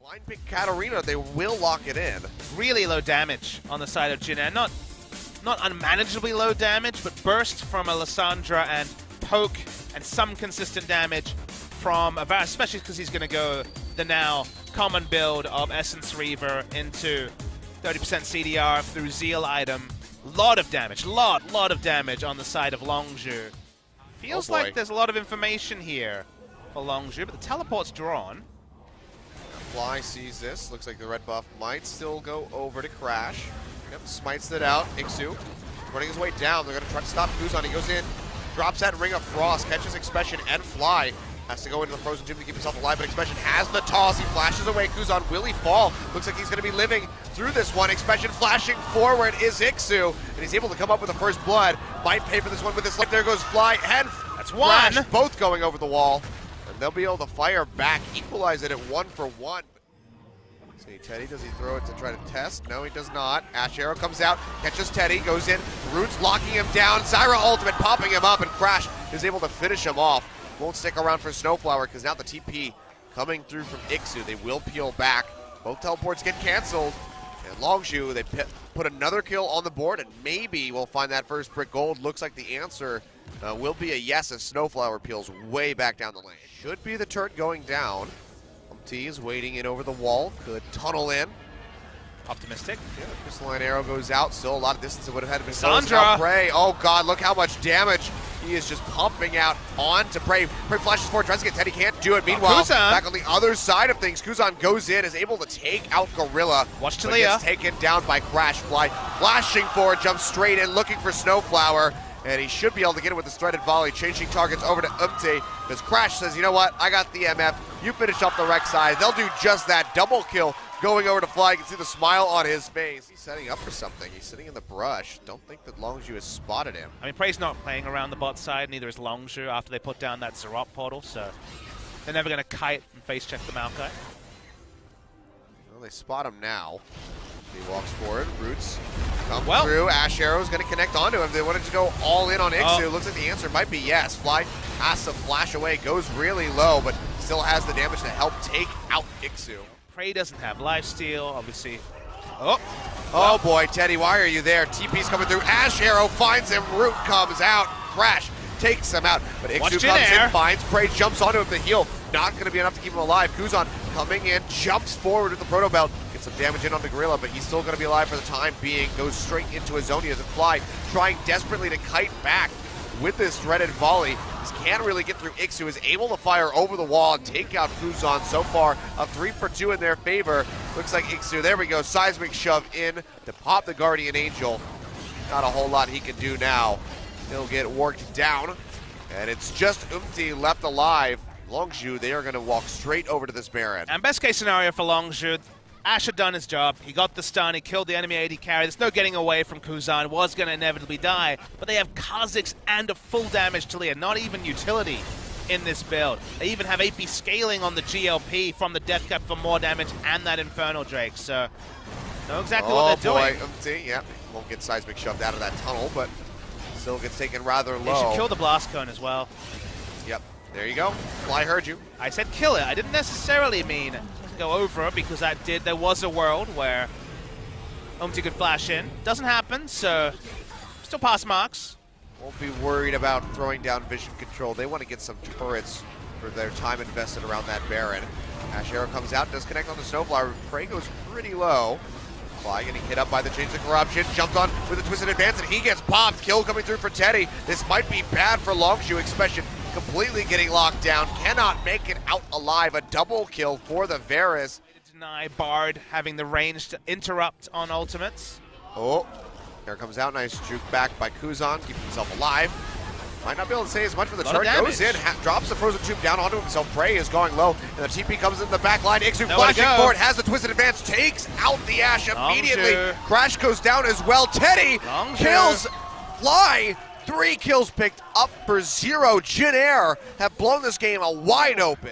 Blind pick Katarina, they will lock it in. Really low damage on the side of Jin Air. Not unmanageably low damage, but burst from a Lissandra and poke and some consistent damage from Avara, especially because he's going to go the now common build of Essence Reaver into 30% CDR through Zeal item. Lot of damage, lot of damage on the side of Longzhu. Feels like there's a lot of information here for Longzhu, but the teleport's drawn. Fly sees this. Looks like the red buff might still go over to Crash. Yep, smites it out. Ixu running his way down. They're going to try to stop Kuzan. He goes in, drops that Ring of Frost, catches Expression and Fly. Has to go into the Frozen Tomb to keep himself alive, but Expression has the toss. He flashes away. Kuzan, will he fall? Looks like he's going to be living through this one. Expression flashing forward is Ixu, and he's able to come up with the first blood. Might pay for this one with his life. There goes Fly and that's one. Crash, both going over the wall. And they'll be able to fire back, equalize it at 1-for-1. See, Teddy, does he throw it to try to test? No, he does not. Ash Arrow comes out, catches Teddy, goes in. Roots locking him down. Zyra ultimate popping him up, and Crash is able to finish him off. Won't stick around for Snowflower because now the TP coming through from Ixu. They will peel back. Both teleports get canceled. And Longzhu, they put another kill on the board, and maybe we'll find that first brick gold. Looks like the answer will be a yes as Snowflower peels way back down the lane. Should be the turret going down. T is waiting in over the wall. Could tunnel in. Optimistic. Yeah, the crystalline arrow goes out. Still a lot of distance. It would have had to be Sandra. Prey. Oh God, look how much damage he is just pumping out onto Prey. Prey flashes forward, tries to get Teddy, can't do it. Meanwhile, back on the other side of things, Kuzan goes in, is able to take out Gorilla. Watch Talia. Talia. Gets taken down by Crash Fly. Flashing forward, jumps straight in, looking for Snowflower. And he should be able to get it with the threaded volley, changing targets over to Umti. Because Crash says, you know what, I got the MF. You finish off the Rex side. They'll do just that. Double kill going over to Fly. You can see the smile on his face. He's setting up for something. He's sitting in the brush. Don't think that Longzhu has spotted him. I mean, Prey's not playing around the bot side, neither is Longzhu after they put down that Zerot portal, so they're never going to kite and face check the Maokai. Well, they spot him now. He walks forward. Roots come through. Ash Arrow's going to connect onto him. They wanted to go all in on Ixu. Looks like the answer might be yes. Fly has to flash away. Goes really low, but still has the damage to help take out Ixu. Prey doesn't have lifesteal, obviously. Oh boy, Teddy, why are you there? TP's coming through. Ash Arrow finds him. Root comes out. Crash takes him out. But Ixu comes in, finds Prey, jumps onto him to heal. Not going to be enough to keep him alive. Kuzan coming in, jumps forward with the Proto Belt. Gets some damage in on the Gorilla, but he's still going to be alive for the time being. Goes straight into Azonia as a Fly, trying desperately to kite back with this threaded volley. Just can't really get through. Ixu is able to fire over the wall and take out Kuzan. So far, a 3-for-2 in their favor. Looks like Ixu, there we go, seismic shove in to pop the Guardian Angel. Not a whole lot he can do now. He'll get worked down, and it's just Umti left alive. Longzhu, they are going to walk straight over to this Baron. And best case scenario for Longzhu, Ash had done his job. He got the stun, he killed the enemy AD carry. There's no getting away from Kuzan, was going to inevitably die. But they have Kha'Zix and a full damage Talia, not even utility in this build. They even have AP scaling on the GLP from the Death Cap for more damage and that Infernal Drake. So, know exactly what they're doing. Umti, yeah, won't get seismic shoved out of that tunnel, but still gets taken rather low. They should kill the Blast Cone as well. Yep, there you go. Fly heard you. I said kill it. I didn't necessarily mean go over it because there was a world where Umti could flash in. Doesn't happen, so still pass marks. Won't be worried about throwing down vision control. They want to get some turrets for their time invested around that Baron. Ash Arrow comes out, does connect on the Snowflower. Prey goes pretty low. Fly getting hit up by the Chains of Corruption. Jumped on with a Twisted Advance, and he gets popped. Kill coming through for Teddy. This might be bad for Longzhu. Expression completely getting locked down. Cannot make it out alive. A double kill for the Varus. Deny Bard having the range to interrupt on ultimates. Oh, there comes out. Nice juke back by Kuzan. Keep himself alive. Might not be able to say as much for the turret. Goes in, drops the Frozen Tube down onto himself. Prey is going low, and the TP comes in the back line. Ixu flashing forward, has the Twisted Advance, takes out the Ash immediately. Crash goes down as well. Teddy kills Fly. 3 kills picked up for 0. Jin Air have blown this game wide open.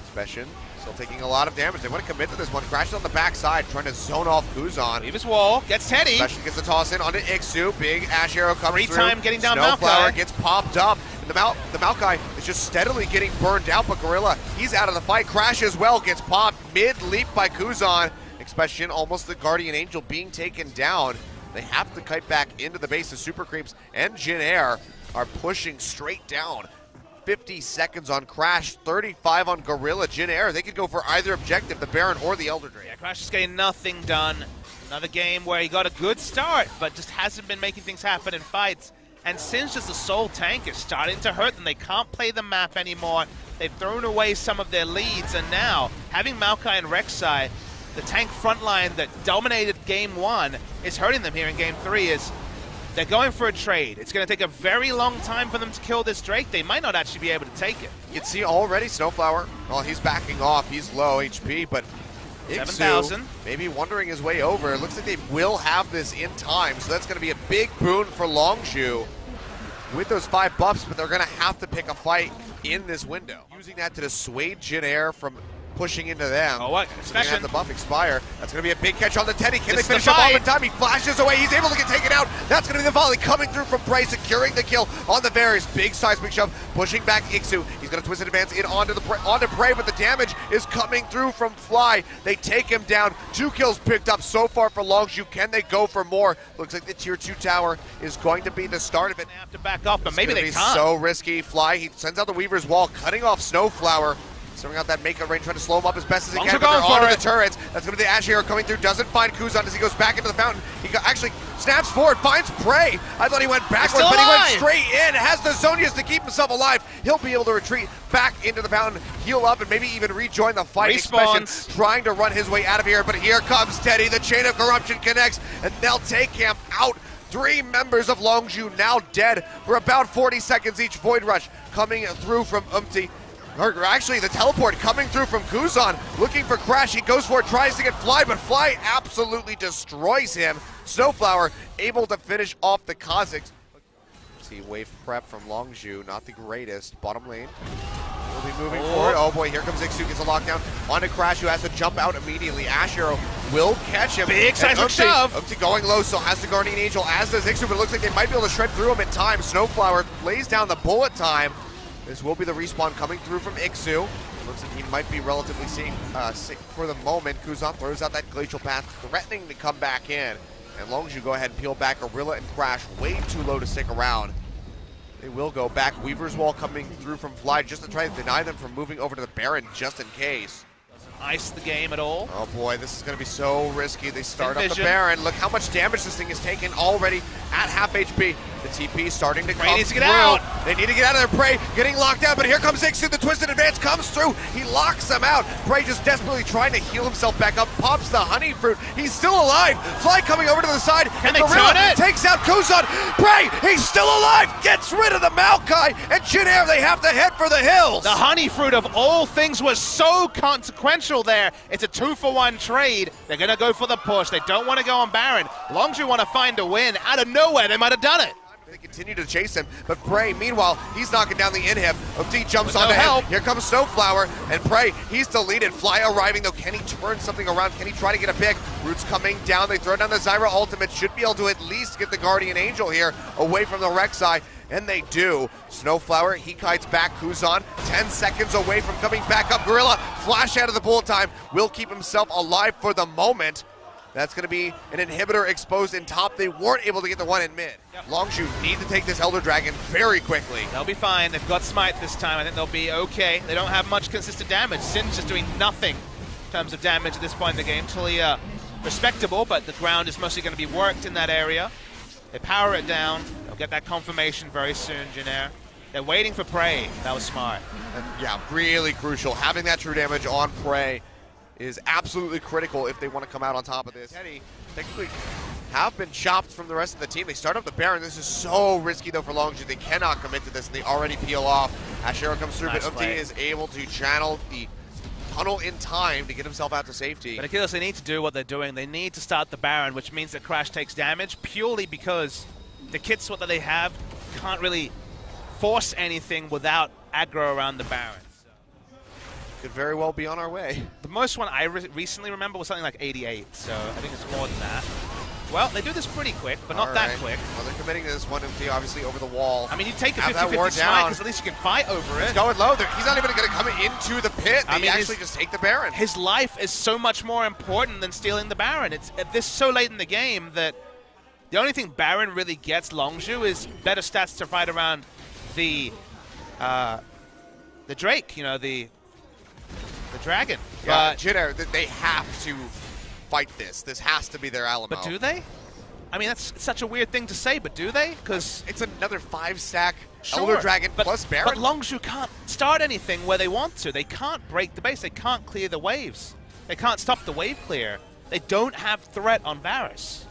Expression still taking a lot of damage. They want to commit to this one. Crashes on the backside, trying to zone off Kuzan. Leave his wall, gets Teddy. Expression gets the toss in onto Ixu. Big Ash Arrow comes through. Time getting down Snowflower Maokai. gets popped up. And the Maokai is just steadily getting burned out, but Gorilla, he's out of the fight. Crash as well, gets popped. mid-leap by Kuzan. Expression, almost the Guardian Angel being taken down. They have to kite back into the base. The Super Creeps and Jin Air are pushing straight down. 50 seconds on Crash, 35 on Gorilla. Jin Air, they could go for either objective, the Baron or the Elder Drake. Yeah, Crash is getting nothing done. Another game where he got a good start, but just hasn't been making things happen in fights. And since just the Soul Tank is starting to hurt them, they can't play the map anymore. They've thrown away some of their leads, and now, having Maokai and Rek'Sai, the tank frontline that dominated Game 1 is hurting them here in Game 3. They're going for a trade. It's going to take a very long time for them to kill this Drake. They might not actually be able to take it. You can see already Snowflower, well, he's backing off. He's low HP, but 7,000. Maybe wondering his way over. It looks like they will have this in time, so that's going to be a big boon for Longzhu with those 5 buffs, but they're going to have to pick a fight in this window. Using that to dissuade Jin Air from pushing into them. Oh, what? They're gonna have the buff expire. That's going to be a big catch on the Teddy. Can This they is finish the him off fight. in time? He flashes away. He's able to get taken out. That's going to be the volley coming through from Prey, securing the kill on the Varus. Big seismic shove, pushing back Ixu. He's going to twist and advance in onto Prey, but the damage is coming through from Fly. They take him down. 2 kills picked up so far for Longzhu. Can they go for more? Looks like the tier 2 tower is going to be the start of it. They have to back off, but maybe they can't. can't. So risky. Fly, he sends out the Weaver's Wall, cutting off Snowflower. Throwing out that make-up range, trying to slow him up as best as he can, but they're onto the turrets. That's going to be the Ash Hero coming through, doesn't find Kuzan as he goes back into the fountain. He actually snaps forward, finds Prey. I thought he went backwards, but he went straight in. Has the Zonias to keep himself alive. He'll be able to retreat back into the fountain, heal up, and maybe even rejoin the fight. Respawns. Trying to run his way out of here, but here comes Teddy. The Chain of Corruption connects, and they'll take him out. 3 members of Longzhu now dead for about 40 seconds each. Void Rush coming through from Umti. Or actually, the teleport coming through from Kuzan, looking for Crash. He goes for it, tries to get Fly, but Fly absolutely destroys him. Snowflower able to finish off the Kazakhs. See wave prep from Longzhu, not the greatest. Bottom lane will be moving forward. Oh boy, here comes Ixu, gets a lockdown onto Crash, who has to jump out immediately. Ash Arrow will catch him. Big seismic shove. Umti going low, so has the Guardian Angel, as does Ixu, but it looks like they might be able to shred through him in time. Snowflower lays down the bullet time. This will be the respawn coming through from Ixu. Looks like he might be relatively safe for the moment. Kuzan throws out that Glacial Path, threatening to come back in. And Longzhu go ahead and peel back. Gorilla and Crash way too low to stick around. They will go back. Weaver's Wall coming through from Fly just to try to deny them from moving over to the Baron just in case. Ice the game at all. Oh boy, this is going to be so risky. They start up the Baron. Look how much damage this thing has taken already at half HP. The TP starting to come needs to through. get out. They need to get out of their Prey, getting locked down, but here comes Ixu. The twisted advance comes through. He locks them out. Prey just desperately trying to heal himself back up. Pops the Honey Fruit. He's still alive. Fly coming over to the side. Can they turn it? Takes out Kuzan. Prey, he's still alive. Gets rid of the Maokai. And Jin Air, they have to head for the hills. The Honey Fruit of all things was so consequential there. It's a 2-for-1 trade. They're going to go for the push. They don't want to go on Baron. Longzhu want to find a win. Out of nowhere, they might have done it. They continue to chase him, but Prey, meanwhile, he's knocking down the inhib. OT jumps With onto no help. him. Here comes Snowflower, and Prey, he's deleted. Fly arriving, though. Can he turn something around? Can he try to get a pick? Roots coming down. They throw down the Zyra ultimate. Should be able to at least get the Guardian Angel here away from the Rek'Sai, and they do. Snowflower, he kites back. Kuzan, 10 seconds away from coming back up. Gorilla, flash out of the bullet time, will keep himself alive for the moment. That's going to be an inhibitor exposed in top. They weren't able to get the one in mid. Yep. Longzhu need to take this Elder Dragon very quickly. They'll be fine. They've got Smite this time. I think they'll be okay. They don't have much consistent damage. Sin's just doing nothing in terms of damage at this point in the game. Totally respectable, but the ground is mostly going to be worked in that area. They power it down. They'll get that confirmation very soon, Jin Air. They're waiting for Prey. That was smart. And yeah, really crucial. Having that true damage on Prey is absolutely critical if they want to come out on top of this. Teddy technically have been chopped from the rest of the team. They start up the Baron. This is so risky, though, for Longzhu. They cannot commit to this, and they already peel off. Ashero comes through, Nice but Umti is able to channel the tunnel in time to get himself out to safety. But Achilles, they need to do what they're doing. They need to start the Baron, which means that Crash takes damage purely because the kit swap that they have can't really force anything without aggro around the Baron. Could very well be on our way. The most one I recently remember was something like 88, so I think it's more than that. Well, they do this pretty quick, but not that quick. Well, they're committing to this one empty, obviously, over the wall. I mean, you take a 50-50 smite, because at least you can fight over it. He's going low. He's not even going to come into the pit. They actually just take the Baron. His life is so much more important than stealing the Baron. It's this so late in the game that the only thing Baron really gets Longzhu is better stats to fight around the Drake, you know, the dragon. Yeah, Jitter, they have to fight this. This has to be their Alamo. But do they? I mean, that's such a weird thing to say, but do they? Because it's another 5-stack Elder Dragon plus Baron. But Longzhu can't start anything where they want to. They can't break the base. They can't clear the waves. They can't stop the wave clear. They don't have threat on Varus.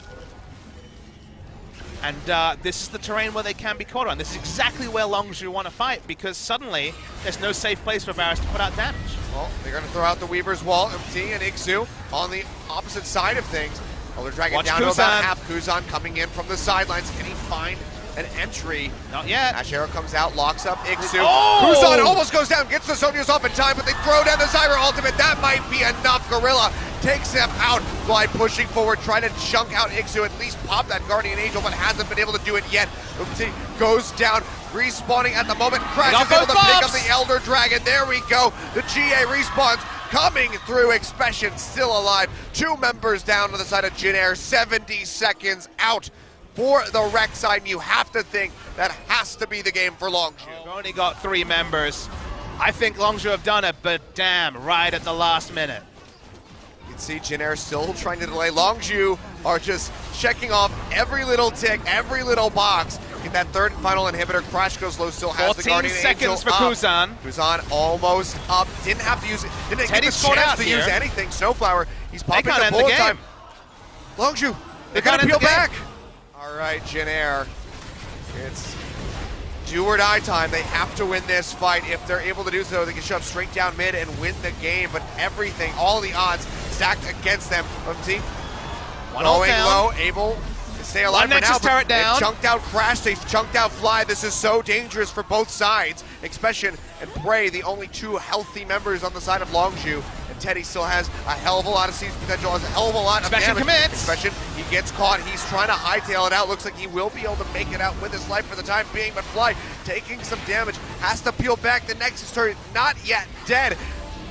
And this is the terrain where they can be caught on. This is exactly where Longzhu want to fight, because suddenly there's no safe place for Varus to put out damage. Well, they're going to throw out the Weaver's Wall. MT and Ixu on the opposite side of things. Elder Dragon down to about half. Kuzan coming in from the sidelines. Can he find an entry? Not yet. Ash Arrow comes out, locks up Ixu. Oh! Kuzan almost goes down, gets the Zhonya's off in time, but they throw down the Zyra ultimate. That might be enough. Gorilla takes him out. Fly pushing forward, trying to chunk out Ixu, at least pop that Guardian Angel, but hasn't been able to do it yet. Umti goes down, respawning at the moment. Crash is able to pick up the Elder Dragon. There we go. The GA respawns. Coming through, Expression still alive. 2 members down to the side of Jin Air. 70 seconds out for the Rek'Sai. You have to think that has to be the game for Longzhu. We've only got 3 members. I think Longzhu have done it, but damn, right at the last minute. You can see Jin Air still trying to delay. Longzhu are just checking off every little tick, every little box. Get that third and final inhibitor. Crash goes low, still has the Guardian Angel 14 seconds for Kuzan. Kuzan almost up. Didn't have to use it. Didn't get the chance to use anything. Snowflower, he's popping the bullet time. Longzhu, they're going to peel back. All right, Jin Air. It's do or die time. They have to win this fight. If they're able to do so, they can shove straight down mid and win the game. But everything, all the odds stacked against them. Team going low, able to stay alive for now. Turret down. They've chunked out Crash, they've chunked out Fly. This is so dangerous for both sides. Expression and Prey, the only 2 healthy members on the side of Longzhu. And Teddy still has a hell of a lot of siege potential, has a hell of a lot of damage. Expression, he gets caught. He's trying to hightail it out. Looks like he will be able to make it out with his life for the time being. But Fly taking some damage, has to peel back. The Nexus turret not yet dead.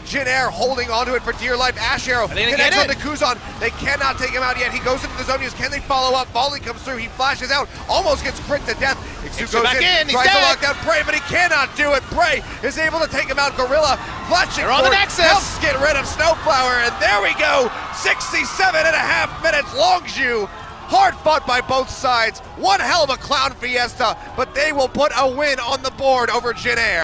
Jin Air holding onto it for dear life. Ash Arrow connects onto Kuzan. They cannot take him out yet. He goes into the Zhonya's. Can they follow up? Volley comes through. He flashes out. Almost gets crit to death. Ixu goes in. Tries to lock down Prey, but he cannot do it. Prey is able to take him out. Gorilla flashing on the Nexus. Helps get rid of Snowflower. And there we go. 67.5 minutes. Longzhu. Hard fought by both sides. One hell of a clown fiesta, but they will put a win on the board over Jin Air.